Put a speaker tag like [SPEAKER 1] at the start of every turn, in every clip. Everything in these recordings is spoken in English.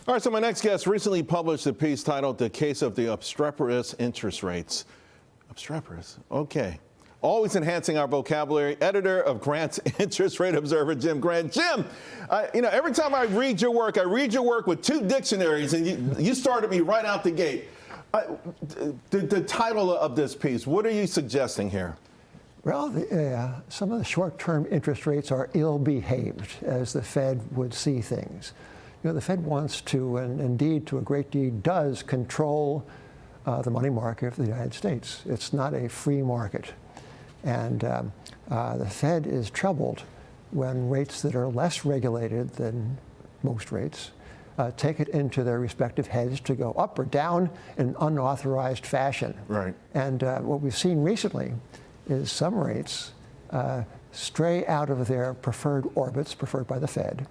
[SPEAKER 1] All right, so my next guest recently published a piece titled "The Case of the Obstreperous Interest Rates." Obstreperous, okay. Always enhancing our vocabulary. Editor of Grant's Interest Rate Observer, Jim Grant. Jim, every time I read your work with two dictionaries, and you started me right out the gate. The title of this piece, what are you suggesting here?
[SPEAKER 2] Well, some of the short-term interest rates are ill-behaved, as the Fed would see things. The Fed wants to, and indeed to a great degree does, control the money market of the United States. It's not a free market. And the Fed is troubled when rates that are less regulated than most rates take it into their respective heads to go up or down in unauthorized fashion.
[SPEAKER 1] Right.
[SPEAKER 2] And what we've seen recently is some rates stray out of their preferred orbits, preferred by the Fed,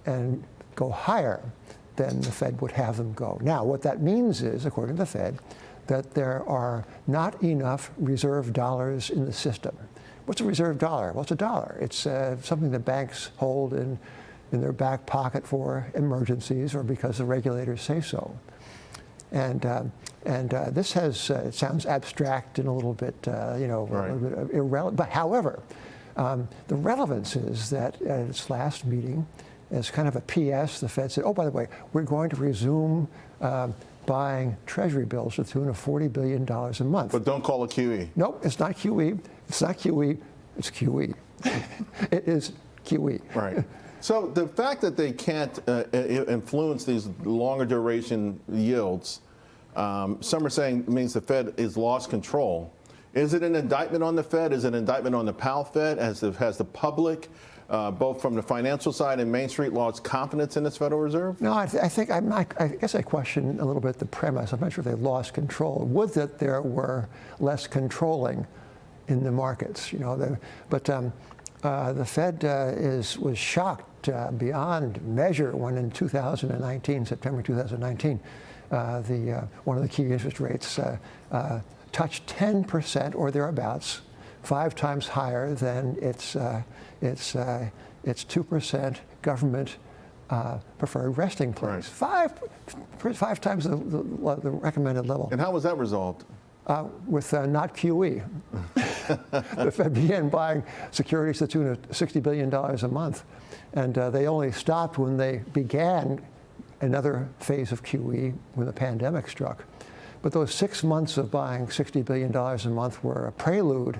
[SPEAKER 2] and go higher than the Fed would have them go. Now, what that means is, according to the Fed, that there are not enough reserve dollars in the system. What's a reserve dollar? Well, it's a dollar. It's something that banks hold in their back pocket for emergencies or because the regulators say so. And this has, it sounds abstract and a little bit, right. A little bit irrelevant. But however, the relevance is that at its last meeting, as kind of a PS, the Fed said, oh, by the way, we're going to resume buying Treasury bills to the tune of $40 billion a month.
[SPEAKER 1] But don't call it QE.
[SPEAKER 2] Nope, it's not QE. It's not QE. It's QE. It is QE.
[SPEAKER 1] Right. So the fact that they can't influence these longer duration yields, some are saying means the Fed has lost control. Is it an indictment on the Fed? Is it an indictment on the Powell Fed? Has the public, both from the financial side and Main Street, lost confidence in this Federal Reserve?
[SPEAKER 2] No, I guess I question a little bit the premise. I'm not sure if they lost control. Would that there were less controlling in the markets, but the Fed was shocked beyond measure when in 2019, September 2019, one of the key interest rates touched 10% or thereabouts, 5 times higher than its 2% government preferred resting place.
[SPEAKER 1] Right.
[SPEAKER 2] Five times the recommended level.
[SPEAKER 1] And how was that resolved?
[SPEAKER 2] With not QE. The Fed began buying securities to the tune of $60 billion a month. And they only stopped when they began another phase of QE when the pandemic struck. But those 6 months of buying $60 billion a month were a prelude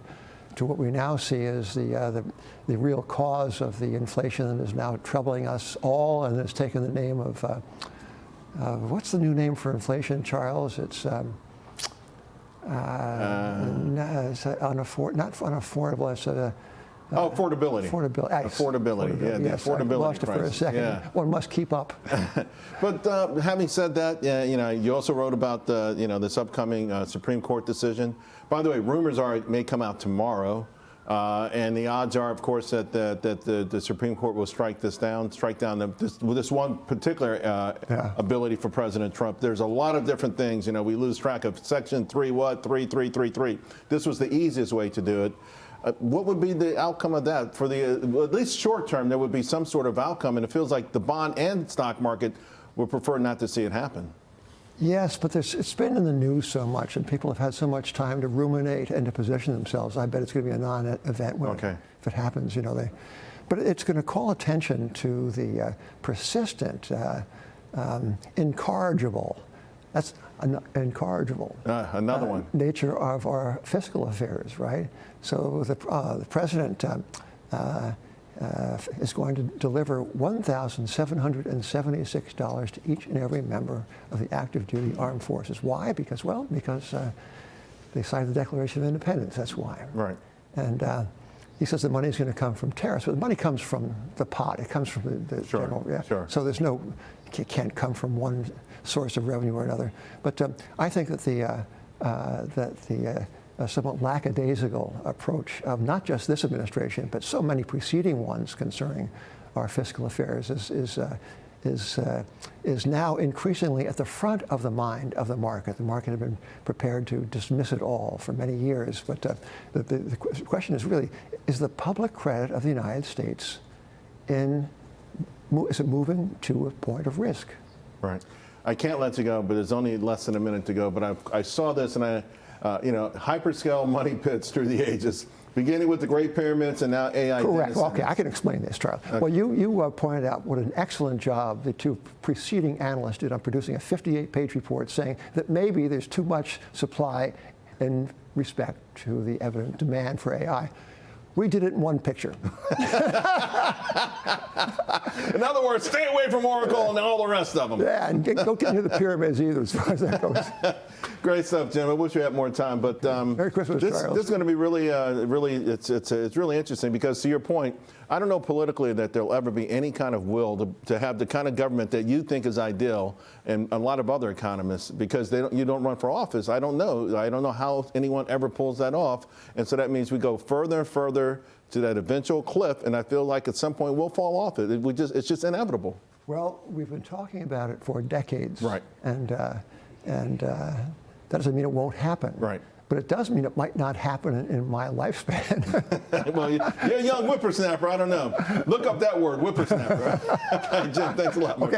[SPEAKER 2] to what we now see as the real cause of the inflation that is now troubling us all and has taken the name of, what's the new name for inflation, Charles? It's not unaffordable. It's
[SPEAKER 1] affordability.
[SPEAKER 2] Affordability.
[SPEAKER 1] Affordability. Yeah, the
[SPEAKER 2] yes,
[SPEAKER 1] affordability
[SPEAKER 2] I lost it for a second.
[SPEAKER 1] Yeah.
[SPEAKER 2] One must keep up.
[SPEAKER 1] But having said that, you also wrote about this upcoming Supreme Court decision. By the way, rumors are it may come out tomorrow, and the odds are, of course, that the Supreme Court will strike down this one particular ability for President Trump. There's a lot of different things. We lose track of Section 3333. This was the easiest way to do it. What would be the outcome of that? For at least short term, there would be some sort of outcome, and it feels like the bond and stock market would prefer not to see it happen.
[SPEAKER 2] Yes, but it's been in the news so much, and people have had so much time to ruminate and to position themselves. I bet it's going to be a non-event if it happens. But it's going to call attention to the persistent, incorrigible. That's incorrigible.
[SPEAKER 1] Another one.
[SPEAKER 2] Nature of our fiscal affairs, right? So the president is going to deliver $1,776 to each and every member of the active duty armed forces. Why? Because they signed the Declaration of Independence. That's why.
[SPEAKER 1] Right.
[SPEAKER 2] And he says the money is going to come from tariffs, but the money comes from the pot. It comes from the general. Yeah.
[SPEAKER 1] Sure.
[SPEAKER 2] So it can't come from one source of revenue or another. But I think that the somewhat lackadaisical approach of not just this administration, but so many preceding ones concerning our fiscal affairs is now increasingly at the front of the mind of the market. The market had been prepared to dismiss it all for many years. But the question is really, is the public credit of the United States is it moving to a point of risk?
[SPEAKER 1] Right. I can't let you go, but there's only less than a minute to go. But I saw this, and hyperscale money pits through the ages, beginning with the Great Pyramids and now AI.
[SPEAKER 2] Correct. Well, okay, I can explain this, Charles. Okay. Well, you pointed out what an excellent job the two preceding analysts did on producing a 58-page report saying that maybe there's too much supply in respect to the evident demand for AI. We did it in one picture.
[SPEAKER 1] In other words, stay away from Oracle and all the rest of them.
[SPEAKER 2] Yeah, and don't get near the pyramids either, as far as that goes.
[SPEAKER 1] Great stuff, Jim. I wish we had more time, but
[SPEAKER 2] Merry Christmas, Charles.
[SPEAKER 1] This is going to be really it's really interesting because, to your point, I don't know politically that there'll ever be any kind of will to have the kind of government that you think is ideal, and a lot of other economists, because you don't run for office. I don't know how anyone ever pulls that off, and so that means we go further and further to that eventual cliff, and I feel like at some point we'll fall off it. It's just inevitable.
[SPEAKER 2] Well, we've been talking about it for decades,
[SPEAKER 1] right?
[SPEAKER 2] And that doesn't mean it won't happen,
[SPEAKER 1] right?
[SPEAKER 2] But it does mean it might not happen in my lifespan.
[SPEAKER 1] Well, you're a young whippersnapper. I don't know. Look up that word, whippersnapper. Jim, thanks a lot.
[SPEAKER 2] Okay.